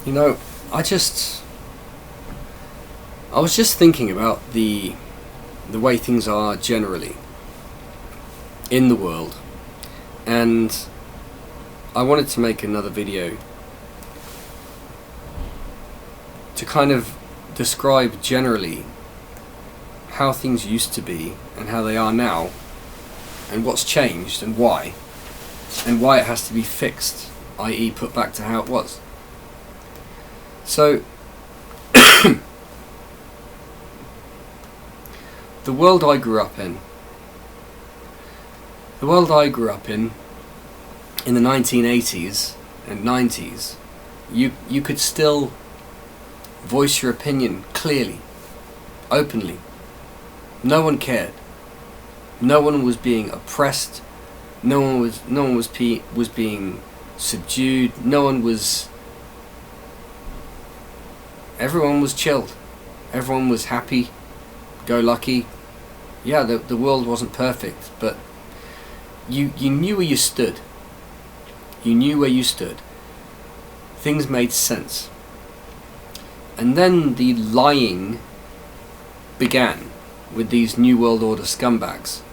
You know, I was just thinking about the way things are generally in the world, and I wanted to make another video to kind of describe generally how things used to be and how they are now, and what's changed and why it has to be fixed, i.e. put back to how it was. So the world I grew up in the 1980s and 90s, you could still voice your opinion clearly, openly. No one cared. No one was being oppressed. No one was being subdued. Everyone was chilled. Everyone was happy, go lucky. Yeah, the world wasn't perfect, but you knew where you stood. You knew where you stood. Things made sense. And then the lying began with these New World Order scumbags.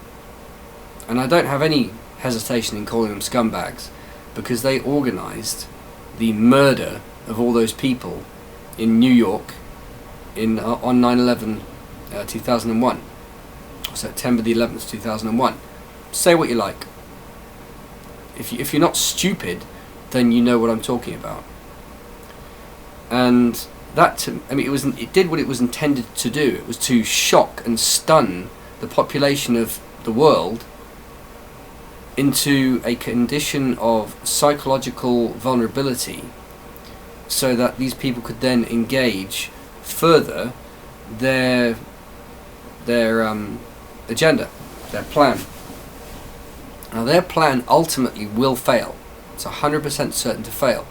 And I don't have any hesitation in calling them scumbags, because they organised the murder of all those people in New York on 9/11 2001, September the 11th 2001. Say what you like. If you're not stupid, then you know what I'm talking about. And that, it did what it was intended to do. It was to shock and stun the population of the world into a condition of psychological vulnerability, so that these people could then engage further their agenda, their plan. Now their plan ultimately will fail. It's 100% certain to fail.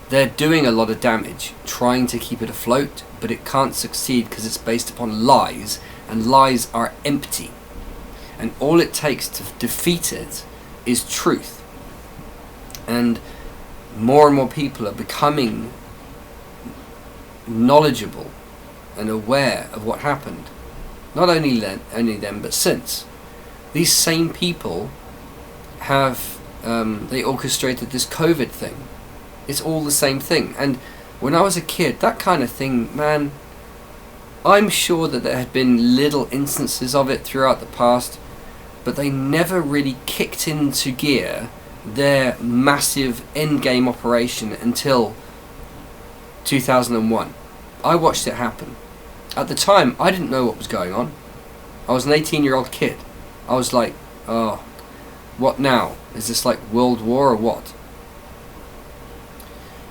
They're doing a lot of damage, trying to keep it afloat, but it can't succeed because it's based upon lies, and lies are empty. And all it takes to defeat it is truth. And more people are becoming knowledgeable and aware of what happened. Not only then, but since. These same people have they orchestrated this COVID thing. It's all the same thing. And when I was a kid, that kind of thing, man, I'm sure that there had been little instances of it throughout the past, but they never really kicked into gear their massive endgame operation until 2001. I watched it happen. At the time, I didn't know what was going on. I was an 18-year-old kid. I was like, oh, what now? Is this like World War or what?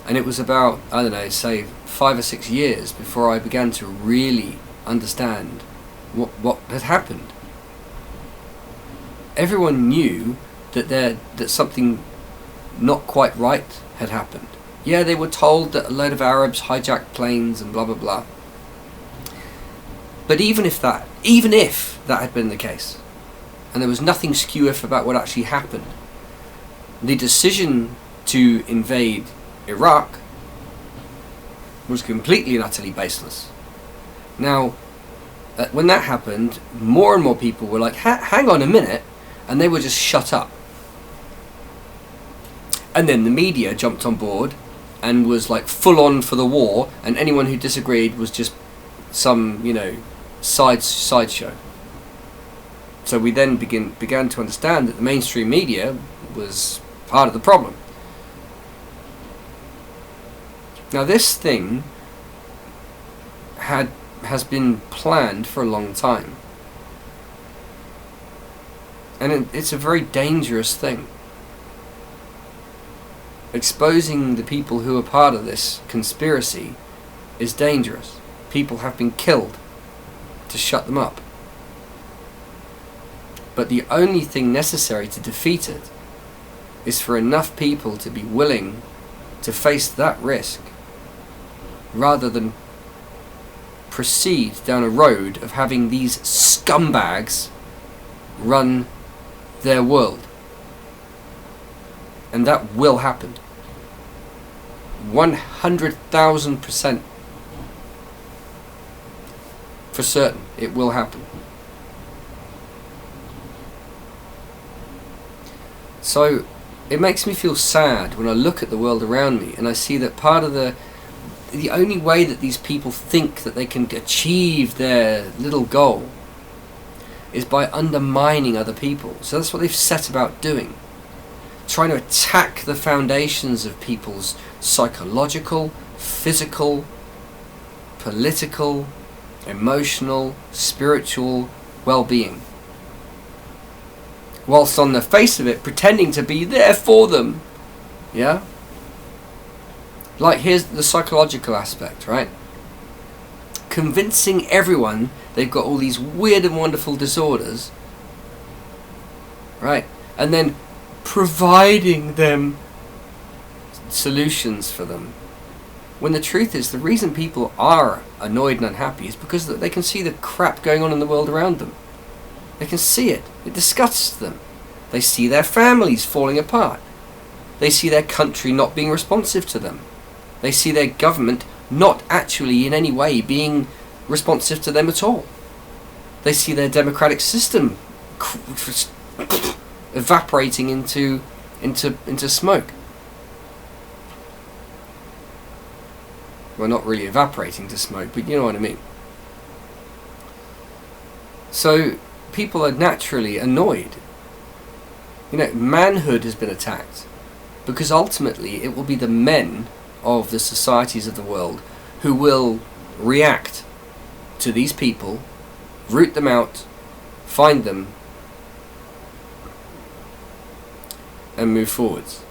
And it was about, I don't know, say 5 or 6 years before I began to really understand what had happened. Everyone knew that something not quite right had happened. Yeah, they were told that a load of Arabs hijacked planes and blah blah blah. But even if that had been the case, and there was nothing skew-if about what actually happened, the decision to invade Iraq was completely and utterly baseless. Now, when that happened, more and more people were like, hang on a minute, and they were just shut up. And then the media jumped on board and was like full on for the war, and anyone who disagreed was just some, sideshow. So we then began to understand that the mainstream media was part of the problem. Now this thing has been planned for a long time, and it's a very dangerous thing. Exposing the people who are part of this conspiracy is dangerous. People have been killed to shut them up. But the only thing necessary to defeat it is for enough people to be willing to face that risk, rather than proceed down a road of having these scumbags run their world. And that will happen. 100,000% for certain, it will happen. So it makes me feel sad when I look at the world around me and I see that part of the only way that these people think that they can achieve their little goal is by undermining other people. So that's what they've set about doing. Trying to attack the foundations of people's psychological, physical, political, emotional, spiritual well-being. Whilst on the face of it, pretending to be there for them. Yeah? Like, here's the psychological aspect, right? Convincing everyone they've got all these weird and wonderful disorders, right? And then providing them solutions for them. When the truth is, the reason people are annoyed and unhappy is because they can see the crap going on in the world around them. They can see it. It disgusts them. They see their families falling apart. They see their country not being responsive to them. They see their government not actually in any way being responsive to them at all. They see their democratic system evaporating into smoke. Well, not really evaporating to smoke, but you know what I mean. So people are naturally annoyed. You know, manhood has been attacked because ultimately it will be the men of the societies of the world who will react to these people, root them out, find them, and move forwards.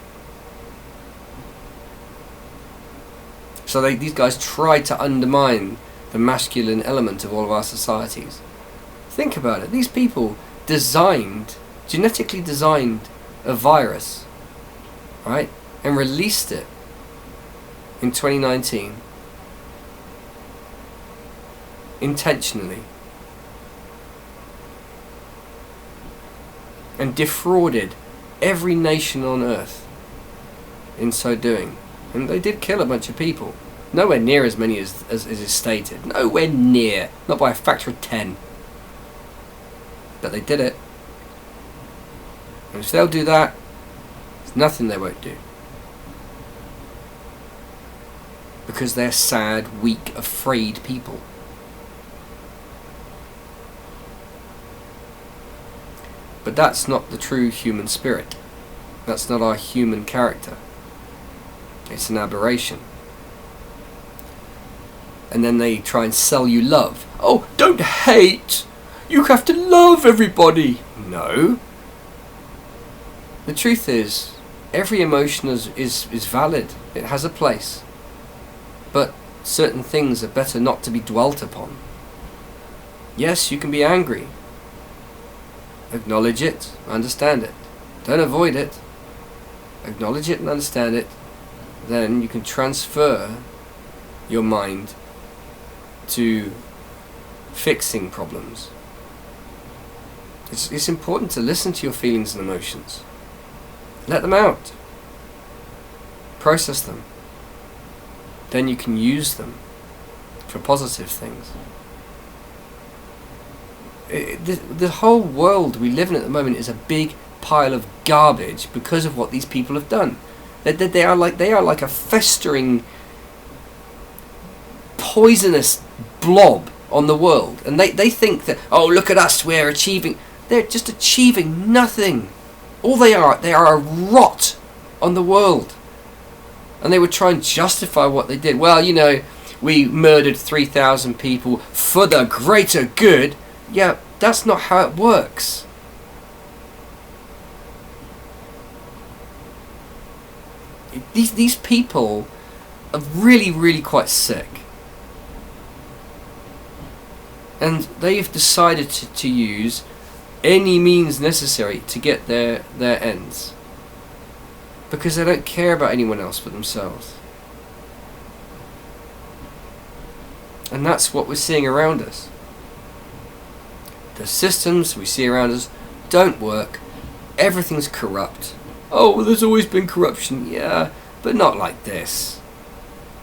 So these guys try to undermine the masculine element of all of our societies. Think about it. These people genetically designed a virus, right? And released it in 2019. Intentionally. And defrauded every nation on earth in so doing. And they did kill a bunch of people. Nowhere near as many as is stated. Nowhere near. Not by a factor of 10. But they did it. And if they'll do that, there's nothing they won't do. Because they're sad, weak, afraid people. But that's not the true human spirit. That's not our human character. It's an aberration. And then they try and sell you love. Oh, don't hate! You have to love everybody! No. The truth is, every emotion is valid. It has a place. But certain things are better not to be dwelt upon. Yes, you can be angry. Acknowledge it, understand it. Don't avoid it. Acknowledge it and understand it. Then you can transfer your mind to fixing problems. It's important to listen to your feelings and emotions. Let them out. Process them. Then you can use them for positive things. The whole world we live in at the moment is a big pile of garbage because of what these people have done. They are like a festering, poisonous blob on the world, and they think that, oh, look at us, we're achieving. They're just achieving nothing. All they are a rot on the world, and they would try and justify what they did. Well, you know, we murdered 3,000 people for the greater good. Yeah, that's not how it works. These people are really, really quite sick. And they've decided to use any means necessary to get their ends. Because they don't care about anyone else but themselves. And that's what we're seeing around us. The systems we see around us don't work. Everything's corrupt. Oh, well, there's always been corruption. Yeah, but not like this.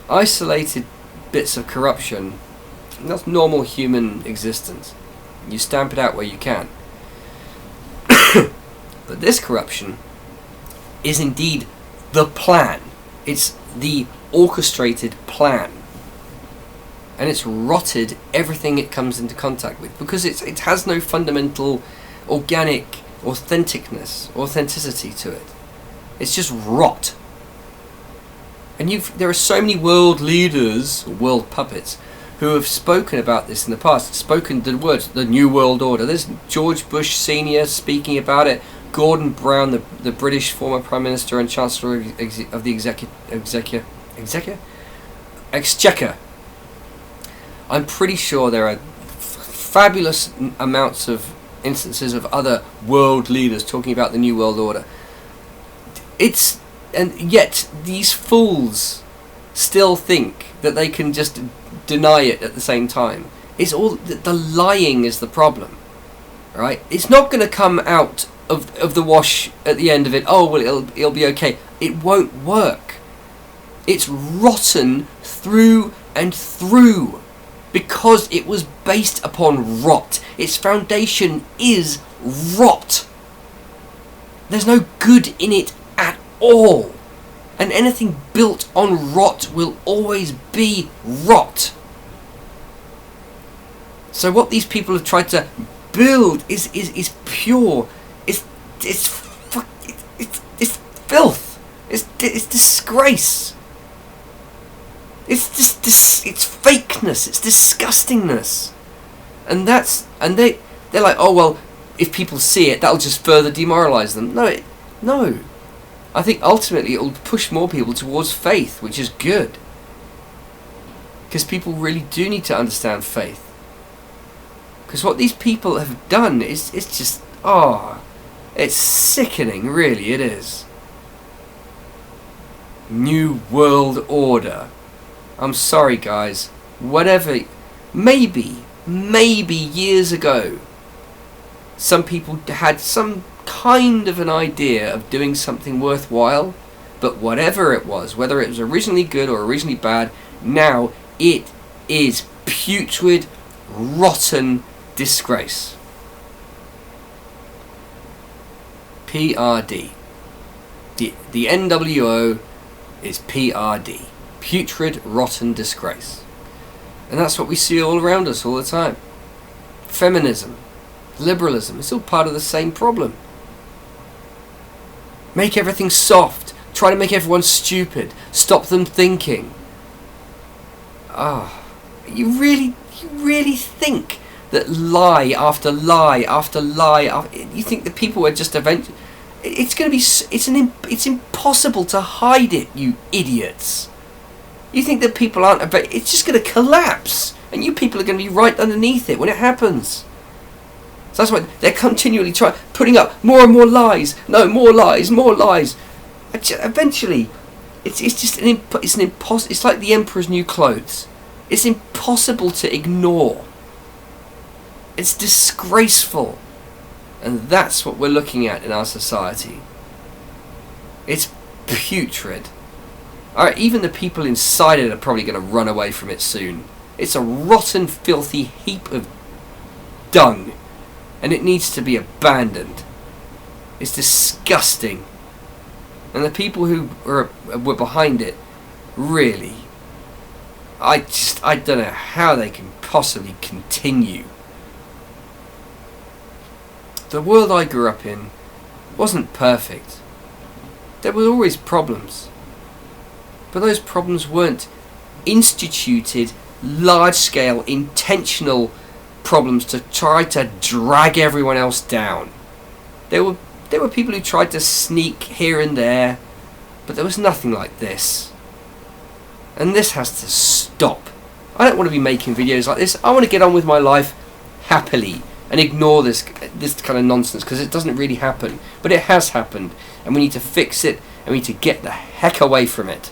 Isolated bits of corruption, that's normal human existence. You stamp it out where you can. But this corruption is indeed the plan. It's the orchestrated plan. And it's rotted everything it comes into contact with, because it has no fundamental organic authenticity to it. It's just rot. And there are so many world leaders, or world puppets, who have spoken about this in the past, spoken the words, the New World Order. There's George Bush Sr. speaking about it, Gordon Brown, the British former Prime Minister and Chancellor of the Exchequer. I'm pretty sure there are fabulous amounts of instances of other world leaders talking about the New World Order. And yet these fools still think that they can just deny it at the same time. It's all the lying is the problem, right? It's not going to come out of the wash at the end of it. Oh well, it'll be okay. It won't work. It's rotten through and through, because it was based upon rot. Its foundation is rot. There's no good in it at all. And anything built on rot will always be rot. So what these people have tried to build is pure. It's filth. It's disgrace. It's fakeness. It's disgustingness. And they're like, oh well, if people see it, that'll just further demoralise them. No. I think ultimately it will push more people towards faith, which is good. Because people really do need to understand faith. Because what these people have done is just, it's sickening, really, it is. New World Order. I'm sorry, guys. Whatever, maybe years ago, some people had some kind of an idea of doing something worthwhile, but whatever it was, whether it was originally good or originally bad, now it is putrid, rotten disgrace. PRD. The NWO is PRD. Putrid, rotten disgrace. And that's what we see all around us all the time. Feminism, liberalism, it's all part of the same problem. Make everything soft. Try to make everyone stupid. Stop them thinking. You really think that lie after lie after lie you think that people are just eventually... It's impossible to hide it, you idiots. You think that people aren't... It's just going to collapse. And you people are going to be right underneath it when it happens. So that's why they're continually putting up more and more lies. No, more lies, more lies. Eventually, it's like the Emperor's new clothes. It's impossible to ignore. It's disgraceful. And that's what we're looking at in our society. It's putrid. Alright, even the people inside it are probably going to run away from it soon. It's a rotten, filthy heap of dung. And it needs to be abandoned. It's disgusting. And the people who were behind it, really, I don't know how they can possibly continue. The world I grew up in wasn't perfect. There were always problems. But those problems weren't instituted, large-scale, intentional problems to try to drag everyone else down. There were people who tried to sneak here and there, but there was nothing like this. And this has to stop. I don't want to be making videos like this. I want to get on with my life happily and ignore this kind of nonsense, because it doesn't really happen. But it has happened, and we need to fix it, and we need to get the heck away from it.